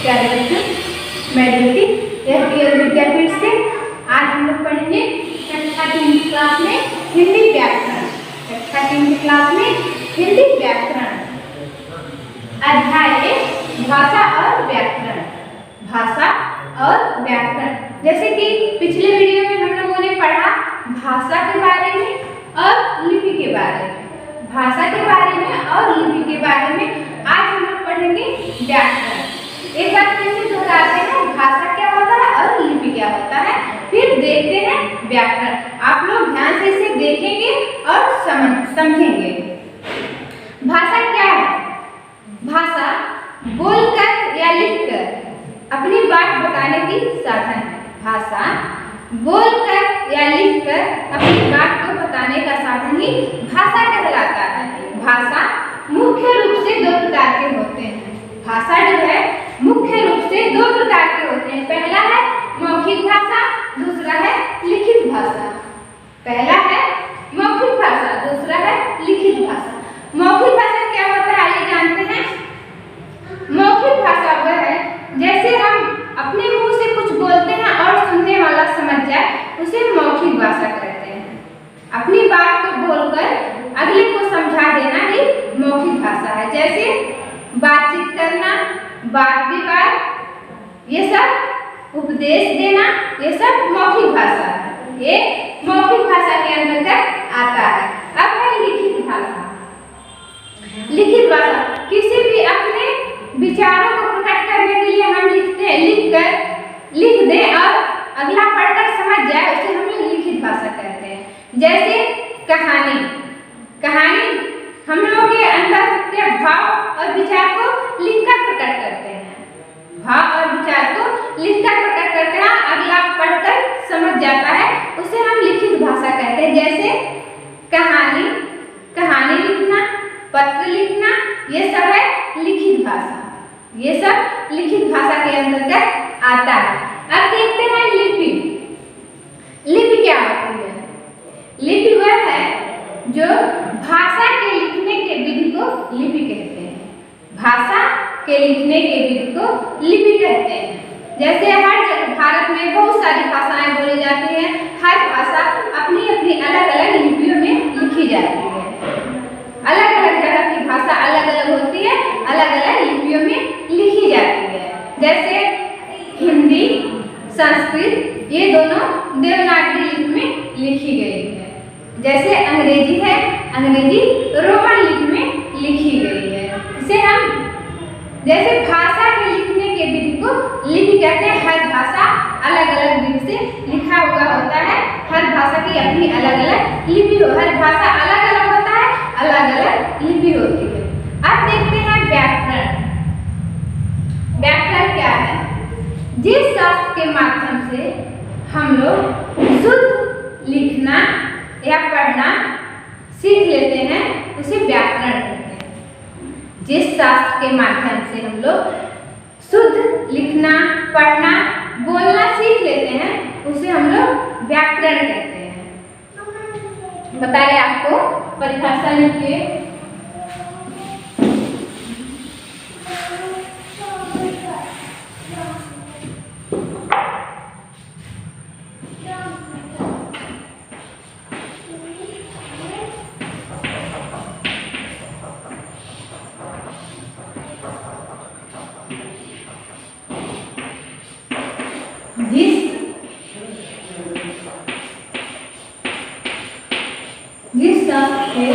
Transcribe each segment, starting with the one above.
प्यारे बच्चों, मैं ज्योति एसपीएल विद्यापीठ से आज हम लोग पढ़ेंगे कक्षा 3 क्लास में हिंदी व्याकरण। कक्षा 3 क्लास में हिंदी व्याकरण अध्याय भाषा और व्याकरण। भाषा और व्याकरण, जैसे कि पिछले वीडियो में हम लोगों ने पढ़ा भाषा के बारे में और लिपि के बारे में। भाषा के बारे में और लिपि के बारे में आज हम लोग पढ़ेंगे व्याकरण। एक बार फिर से दोहराते हैं, भाषा क्या होता है और लिपि क्या होता है, फिर देखते हैं व्याकरण। आप लोग ध्यान से इसे देखेंगे और समझेंगे। भाषा क्या है? भाषा बोलकर या लिखकर अपनी बात बताने की साधन है। भाषा बोलकर या लिखकर अपनी बात को बताने का साधन ही भाषा कहलाता है। भाषा मुख्य रूप से दो प्रकार के होते हैं। भाषा जो है मुख्य रूप से दो प्रकार के होते हैं। पहला है मौखिक भाषा, दूसरा है लिखित भाषा। पहला है मौखिक भाषा, दूसरा है लिखित भाषा। मौखिक भाषा क्या होता है आइए जानते हैं। मौखिक भाषा वह है जैसे हम अपने मुंह से कुछ बोलते हैं और सुनने वाला समझ जाए, उसे मौखिक भाषा कहते हैं। अपनी बात को बोलकर अगले को समझा देना ही मौखिक भाषा है। जैसे बातचीत करना, वाद विवाद, ये सब उपदेश देना, ये सब मौखिक भाषा है। ये मौखिक भाषा के अंतर्गत आता है। अब है लिखित भाषा। लिखित भाषा किसी भी अपने विचारों को प्रकट करने के लिए हम लिखते हैं, लिख दें और अगला पढ़कर समझ जाए, उसे हम लोग लिखित भाषा कहते हैं। जैसे कहानी हम लोगों के अंदर के भाव और विचार को लिखकर प्रकट करते हैं। भाव और विचार को लिखकर प्रकट करते हैं, अगला पढ़कर समझ जाता है, उसे हम लिखित भाषा कहते हैं। जैसे कहानी लिखना, पत्र लिखना, ये सब है लिखित भाषा। ये सब लिखित भाषा के अंतर्गत आता है। अब देखते हैं लिपि। लिपि क्या होती है? लिपि वह है जो भाषा के लिखने के विधि को लिपि कहते हैं। भाषा के लिखने के विधि को लिपि कहते हैं। जैसे हर जगह भारत में बहुत सारी भाषाएं बोली जाती हैं। हर भाषा अपनी अपनी अलग अलग लिपियों में लिखी जाती है। अलग अलग जगह की भाषा अलग अलग होती है, अलग अलग लिपियों में लिखी जाती है। जैसे हिंदी, संस्कृत, ये दोनों देवनागरी लिपि में लिखी गई है। जैसे अंग्रेजी है, अंग्रेजी रोमन लिपि में लिखी गई है। इसे हम जैसे भाषा के लिखने के विधि को लिपि कहते हैं। हर भाषा अलग अलग विधि से लिखा हुआ होता है। हर भाषा की अपनी अलग अलग लिपि हो, हर भाषा अलग अलग होता है, अलग अलग लिपि होती है। अब देखते हैं व्याकरण। व्याकरण क्या है? जिस शास्त्र के माध्यम से हम लोग शुद्ध लिखना या पढ़ना सीख लेते हैं, उसे व्याकरण कहते हैं। जिस शास्त्र के माध्यम से हम लोग शुद्ध लिखना, पढ़ना, बोलना सीख लेते हैं, उसे हम लोग व्याकरण कहते हैं। बताइए आपको परिभाषा लिखिए। जिस शास्त्र के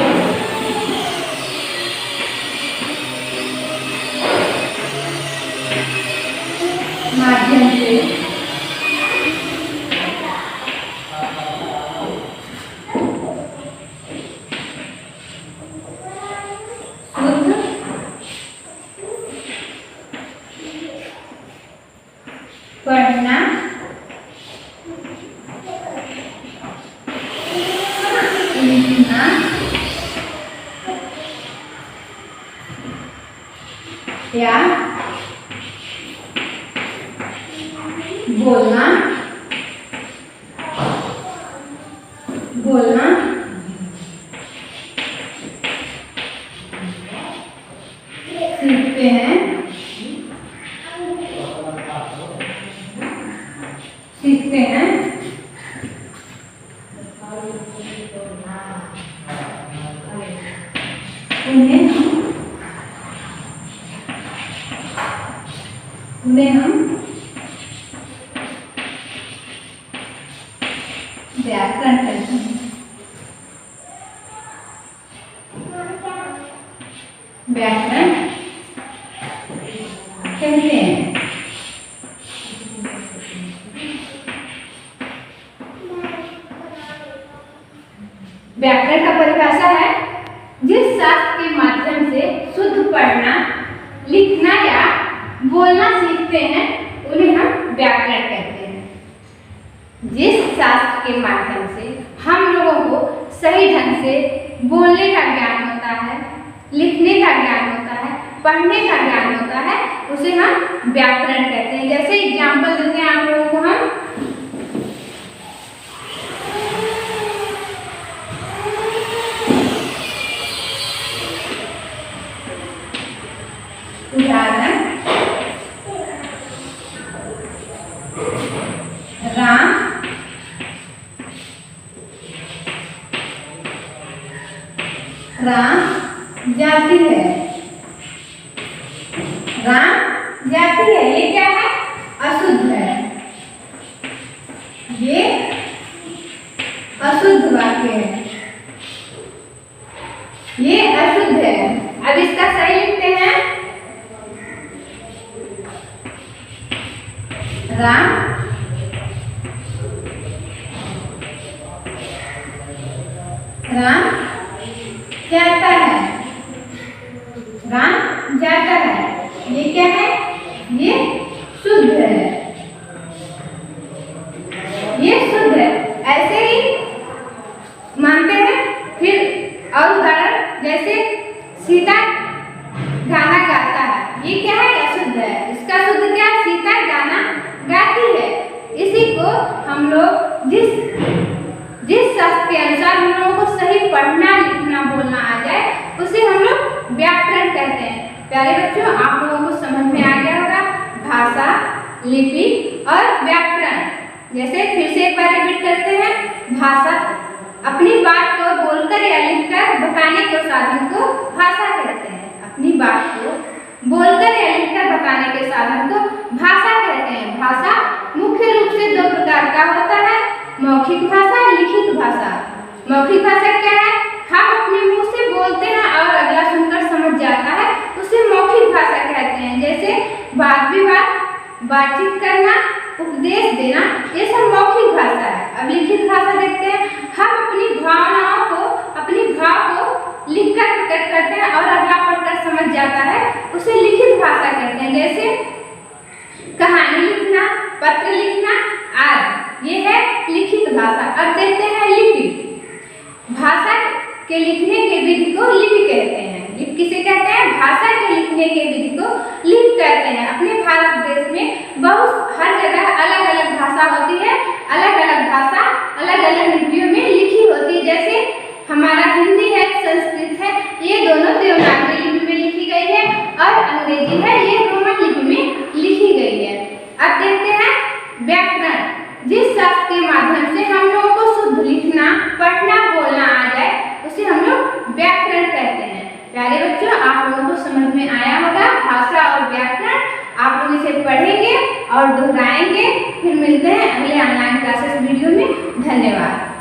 माध्यम से शुद्ध पढ़ना, लिखना या बोलना सीखते हैं, सीखते हैं उन्हें हम व्याकरण कहते हैं। व्याकरण कहते हैं। व्याकरण का परिभाषा है जिस शास्त्र के माध्यम से शुद्ध पढ़ना, लिखना या बोलना सीखते हैं उन्हें हम व्याकरण कहते हैं। जिस शास्त्र के माध्यम से हम लोगों को सही ढंग से बोलने का ज्ञान होता है, लिखने का ज्ञान होता है, पढ़ने का ज्ञान होता है, उसे हम व्याकरण कहते हैं। जैसे एग्जाम्पल देते हैं आप लोगों को हम, उदाहरण राम जाती है। राम जाती है, ये क्या है? अशुद्ध है। ये अशुद्ध वाक्य है, ये अशुद्ध है। अब इसका सही लिखते हैं, राम जाता है। राम जाता है, ये क्या है? ये शुद्ध है, ये शुद्ध है। ऐसे ही मानते हैं। फिर और उदाहरण, जैसे सीता गाना गाता है, ये क्या है? अशुद्ध है। इसका शुद्ध क्या? सीता गाना गाती है। इसी को हम लोग जिस शास्त्र के अनुसार हम लोगों को सही पढ़ना, लिखना, बोलना आ जाए, उसे हम लोग व्याकरण कहते हैं। प्यारे बच्चों, आप लोगों को समझ में आ गया होगा भाषा, लिपि और व्याकरण। जैसे फिर से एक बार रिपीट करते हैं। भाषा अपनी बात को बोलकर या लिखकर बताने के साधन को भाषा कहते हैं। अपनी बात को बोलकर या लिखकर बताने के साधन को भाषा कहते हैं। भाषा मुख्य रूप से दो प्रकार का होता है, मौखिक भाषा, लिखित भाषा। मौखिक भाषा क्या है? हम अपने मुंह से बोलते हैं और अगला सुनकर समझ जाता है, उसे मौखिक भाषा कहते हैं। जैसे वाद विवाद, बातचीत करना, उपदेश देना, ये सब मौखिक भाषा है। अब लिखित भाषा देखते हैं। हम अपनी भावनाओं को, अपनी भाव को लिखकर प्रकट करते हैं और अगला पढ़कर समझ जाता है, उसे लिखित भाषा कहते हैं। जैसे कहानी लिखना, पत्र लिखना आदि, ये है लिखित भाषा। अब देखते हैं लिपि। भाषा के लिखने के विधि को लिपि कहते हैं। लिपि किसे कहते हैं? भाषा के लिखने के विधि को लिपि कहते हैं। अपने भारत देश में बहुत हर जगह अलग अलग भाषा होती है। अलग अलग भाषा अलग अलग लिपियों में लिखी होती है। जैसे हमारा हिंदी है, संस्कृत है, ये दोनों देवनागरी लिपि में लिखी गई है और अंग्रेजी है, ये रोमन लिपि में लिखी गई है। अब देखते हैं व्याकरण। जिस शास्त्र के माध्यम से हम लोगों को शुद्ध लिखना, पढ़ना, बोलना आ जाए, उसे हम लोग व्याकरण कहते हैं। प्यारे बच्चों, आप लोगों को समझ में आया होगा भाषा और व्याकरण। आप लोग इसे पढ़ेंगे और दोहराएंगे। फिर मिलते हैं अगले ऑनलाइन क्लासेस वीडियो में। धन्यवाद।